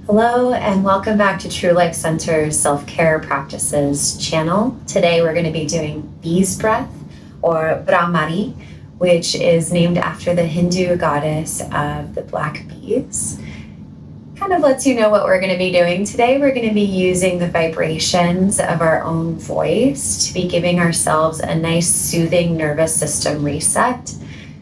Hello and welcome back to True Life Center's Self-Care Practices channel. Today we're going to be doing bee's breath or Bhramari, which is named after the Hindu goddess of the black bees. Kind of lets you know what we're going to be doing. Today we're going to be using the vibrations of our own voice to be giving ourselves a nice soothing nervous system reset.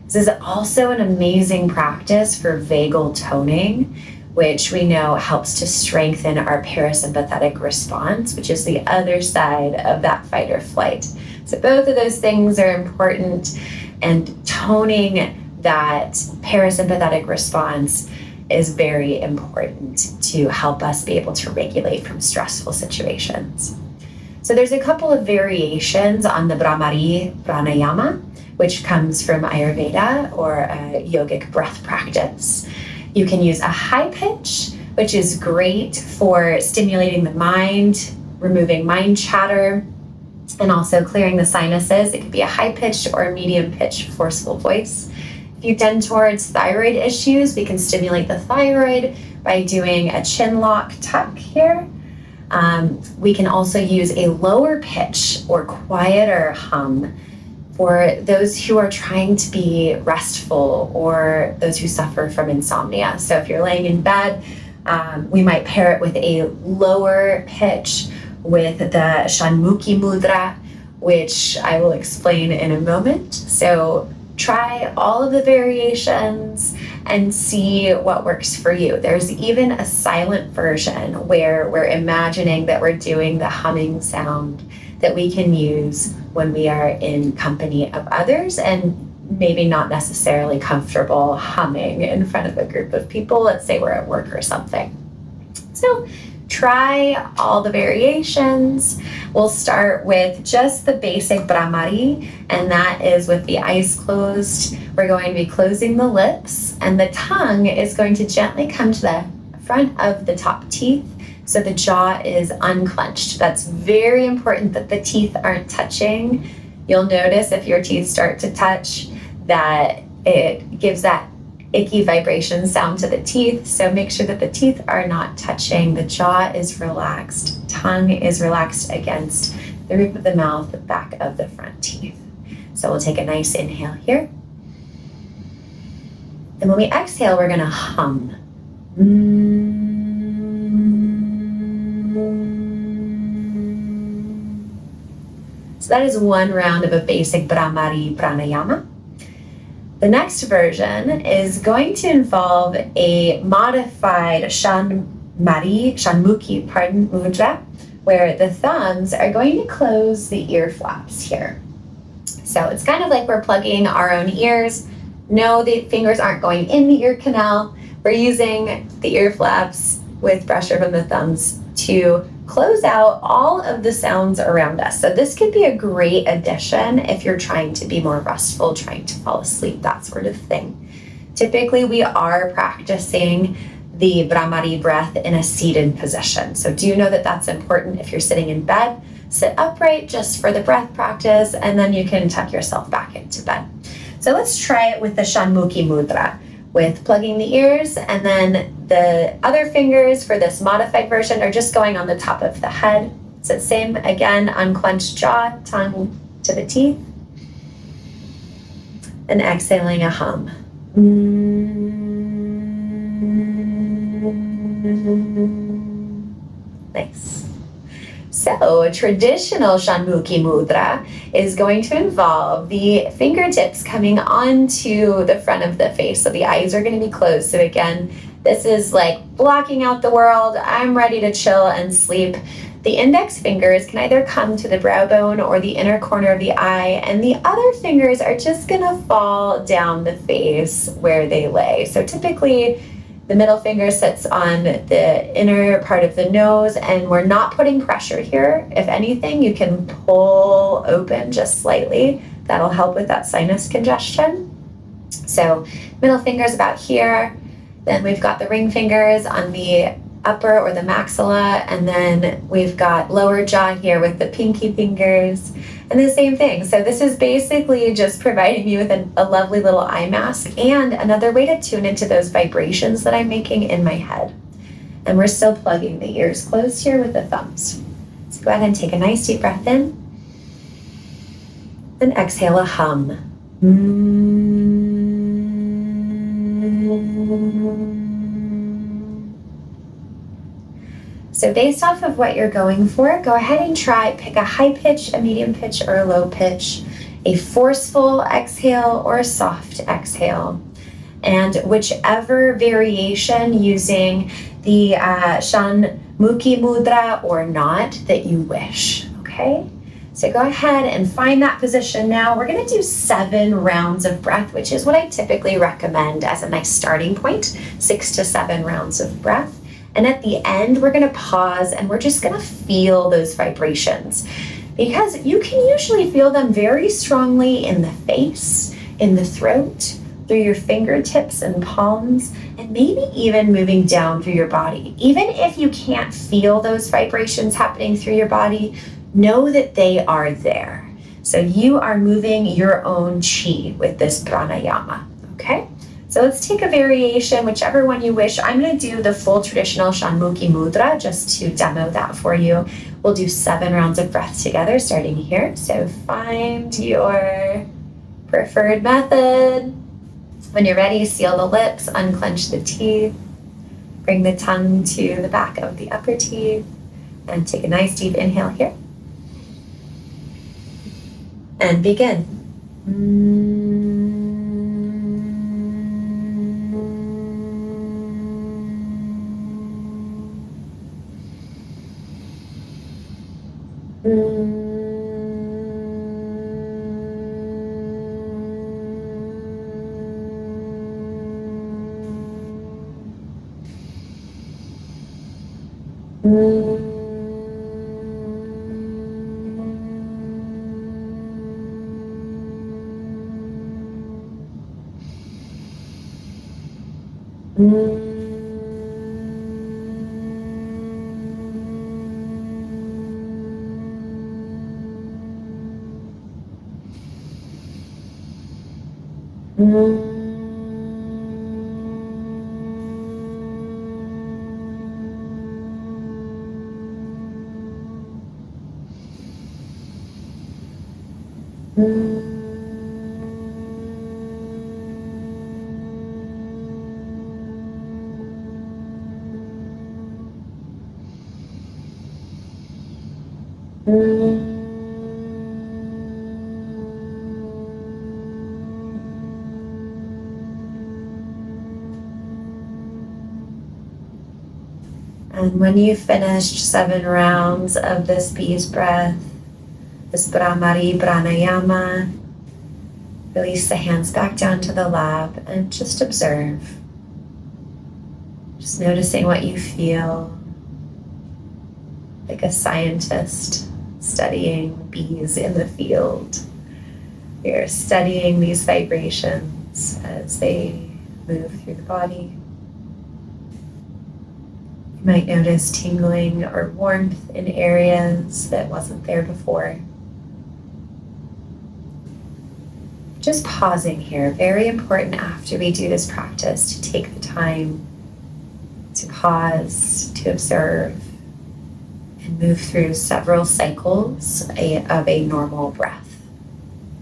This is also an amazing practice for vagal toning, which we know helps to strengthen our parasympathetic response, which is the other side of that fight or flight. So both of those things are important, and toning that parasympathetic response is very important to help us be able to regulate from stressful situations. So there's a couple of variations on the Bhramari Pranayama, which comes from Ayurveda or a yogic breath practice. You can use a high pitch, which is great for stimulating the mind, removing mind chatter, and also clearing the sinuses. It could be a high pitched or a medium pitched forceful voice. If you tend towards thyroid issues, we can stimulate the thyroid by doing a chin lock tuck here. We can also use a lower pitch or quieter hum for those who are trying to be restful or those who suffer from insomnia. So if you're laying in bed, we might pair it with a lower pitch with the Shanmukhi mudra, which I will explain in a moment. So try all of the variations and see what works for you. There's even a silent version where we're imagining that we're doing the humming sound that we can use when we are in company of others and maybe not necessarily comfortable humming in front of a group of people. Let's say we're at work or something. So try all the variations. We'll start with just the basic Bhramari, and that is with the eyes closed. We're going to be closing the lips, and the tongue is going to gently come to the front of the top teeth, so the jaw is unclenched. That's very important that the teeth aren't touching. You'll notice if your teeth start to touch that it gives that icky vibration sound to the teeth. So make sure that the teeth are not touching. The jaw is relaxed. Tongue is relaxed against the roof of the mouth, the back of the front teeth. So we'll take a nice inhale here. And when we exhale, we're going to hum. So that is one round of a basic Bhramari Pranayama. The next version is going to involve a modified Shanmukhi mudra, where the thumbs are going to close the ear flaps here. So it's kind of like we're plugging our own ears. No, the fingers aren't going in the ear canal. We're using the ear flaps with pressure from the thumbs to close out all of the sounds around us. So this could be a great addition if you're trying to be more restful, trying to fall asleep, that sort of thing. Typically, we are practicing the Bhramari breath in a seated position. So do know that that's important. If you're sitting in bed, sit upright just for the breath practice, and then you can tuck yourself back into bed. So let's try it with the Shanmukhi mudra, with plugging the ears, and then the other fingers for this modified version are just going on the top of the head. So same again, unclenched jaw, tongue to the teeth, and exhaling a hum. Nice. So a traditional Shanmukhi mudra is going to involve the fingertips coming onto the front of the face. So the eyes are going to be closed. So again, this is like blocking out the world. I'm ready to chill and sleep. The index fingers can either come to the brow bone or the inner corner of the eye, and the other fingers are just going to fall down the face where they lay. So typically, the middle finger sits on the inner part of the nose, and we're not putting pressure here. If anything, you can pull open just slightly. That'll help with that sinus congestion. So middle finger's about here. Then we've got the ring fingers on the upper or the maxilla, and then we've got lower jaw here with the pinky fingers, and the same thing. So this is basically just providing you with a lovely little eye mask and another way to tune into those vibrations that I'm making in my head. And we're still plugging the ears closed here with the thumbs. So go ahead and take a nice deep breath in. Then exhale a hum. So based off of what you're going for, go ahead and pick a high pitch, a medium pitch, or a low pitch, a forceful exhale or a soft exhale. And whichever variation using the Shanmukhi Mudra or not that you wish, okay? So go ahead and find that position now. We're gonna do 7 rounds of breath, which is what I typically recommend as a nice starting point, 6 to 7 rounds of breath. And at the end, we're gonna pause and we're just gonna feel those vibrations, because you can usually feel them very strongly in the face, in the throat, through your fingertips and palms, and maybe even moving down through your body. Even if you can't feel those vibrations happening through your body, know that they are there. So you are moving your own chi with this pranayama, okay? So let's take a variation, whichever one you wish. I'm gonna do the full traditional Shanmukhi Mudra just to demo that for you. We'll do 7 rounds of breath together starting here. So find your preferred method. When you're ready, seal the lips, unclench the teeth, bring the tongue to the back of the upper teeth, and take a nice deep inhale here. And begin. And when you've finished 7 rounds of this bee's breath, this Bhramari Pranayama, release the hands back down to the lap and just observe. Just noticing what you feel, like a scientist studying bees in the field. You're studying these vibrations as they move through the body. You might notice tingling or warmth in areas that wasn't there before. Just pausing here, very important after we do this practice to take the time to pause, to observe, and move through several cycles of a normal breath.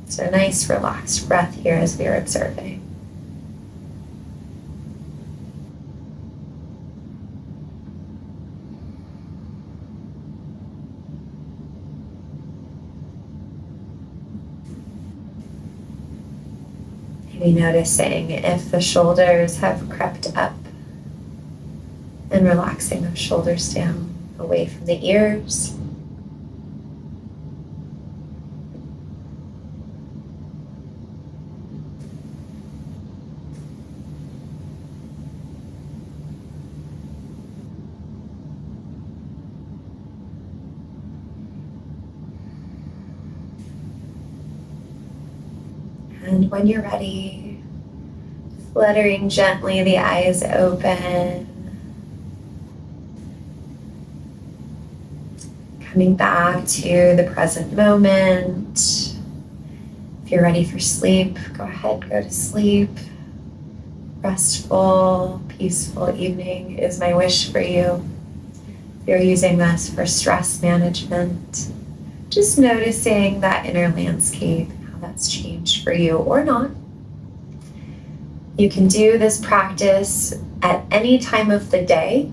So a nice relaxed breath here as we're observing. Maybe noticing if the shoulders have crept up and relaxing those shoulders down away from the ears. And when you're ready, fluttering gently the eyes open, coming back to the present moment. If you're ready for sleep, go ahead, go to sleep. restful, peaceful evening is my wish for you. If you're using this for stress management, just noticing that inner landscape, how that's changed for you or not. You can do this practice at any time of the day.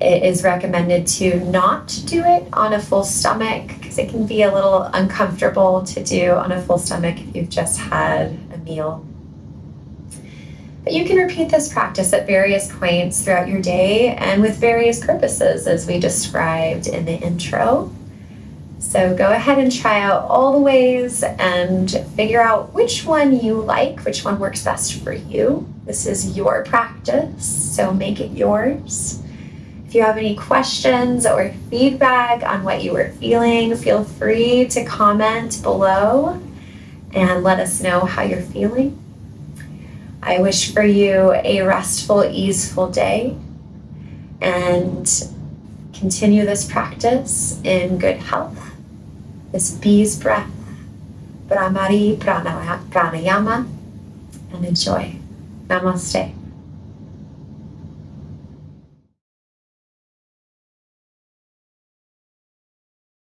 It is recommended to not do it on a full stomach because it can be a little uncomfortable to do on a full stomach if you've just had a meal. But you can repeat this practice at various points throughout your day and with various purposes as we described in the intro. So go ahead and try out all the ways and figure out which one you like, which one works best for you. This is your practice, so make it yours. If you have any questions or feedback on what you were feeling, feel free to comment below and let us know how you're feeling. I wish for you a restful, easeful day and continue this practice in good health. This bee's breath, Bhramari Pranayama, and enjoy. Namaste.